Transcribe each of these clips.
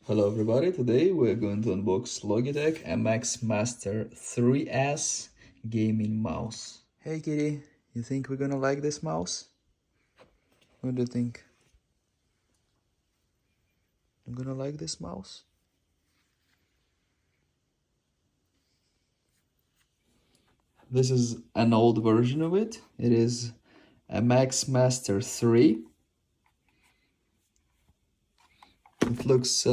Hello everybody, today we're going to unbox Logitech MX Master 3S gaming mouse. Hey kitty, you think we're gonna like this mouse? What do you think? I'm gonna like this mouse? This is an old version of it. It is MX Master 3. It looks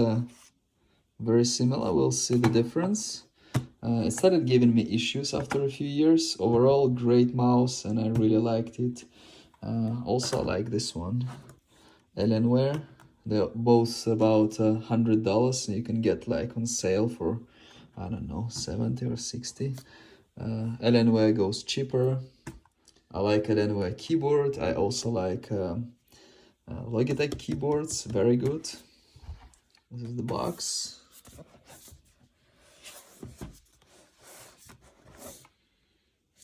very similar. We'll see the difference. It started giving me issues after a few years. Overall, great mouse, and I really liked it. Also, I like this one, Alienware. They're both about $100. You can get like on sale for, I don't know, 70 or 60. Alienware goes cheaper. I like Alienware keyboard. I also like Logitech keyboards. Very good. This is the box.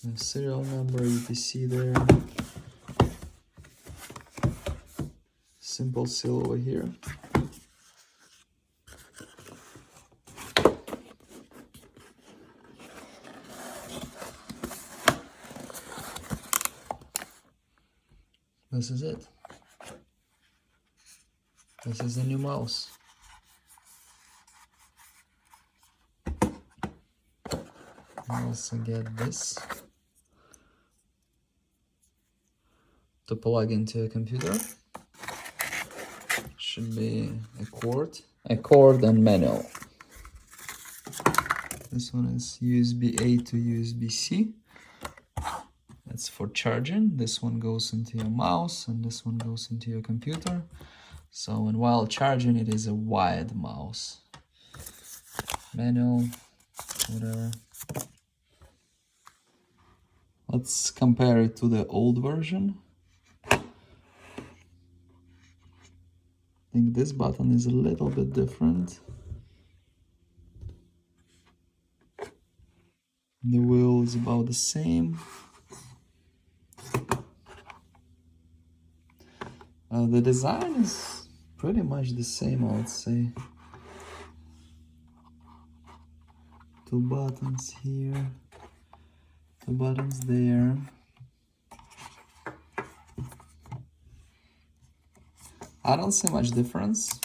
The serial number, UPC there. Simple seal over here. This is it. This is the new mouse. I also get this to plug into a computer. Should be a cord and manual. This one is USB-A to USB-C. That's for charging. This one goes into your mouse and this one goes into your computer. So, and while charging, it is a wired mouse. Manual, whatever. Let's compare it to the old version. I think this button is a little bit different. The wheel is about the same. The design is pretty much the same, I would say. Two buttons here, two buttons there. I don't see much difference.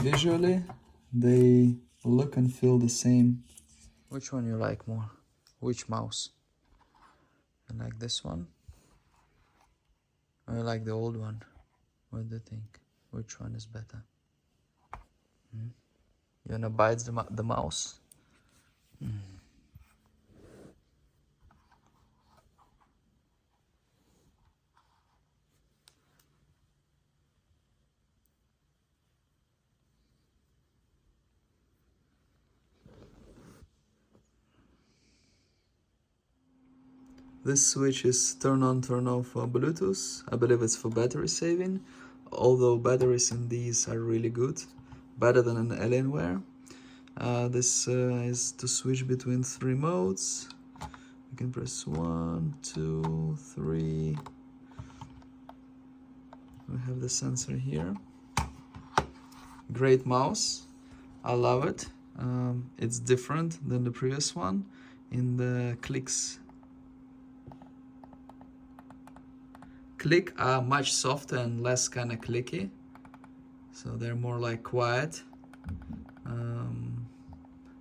Visually, they look and feel the same. Which one you like more? Which mouse? You like this one? Or you like the old one? What do you think? Which one is better? You wanna bite the mouse? This switch is turn on, turn off Bluetooth. I believe it's for battery saving, although batteries in these are really good, better than an Alienware. This is to switch between 3 modes. You can press 1, 2, 3. We have the sensor here. Great mouse. I love it. It's different than the previous one in the clicks. Click are much softer and less kind of clicky, so they're more like quiet.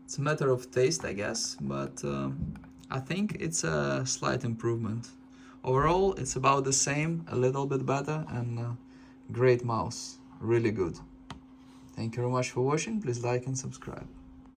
It's a matter of taste, I guess, but I think it's a slight improvement. Overall, it's about the same, a little bit better, and great mouse, really good. Thank you very much for watching. Please like and subscribe.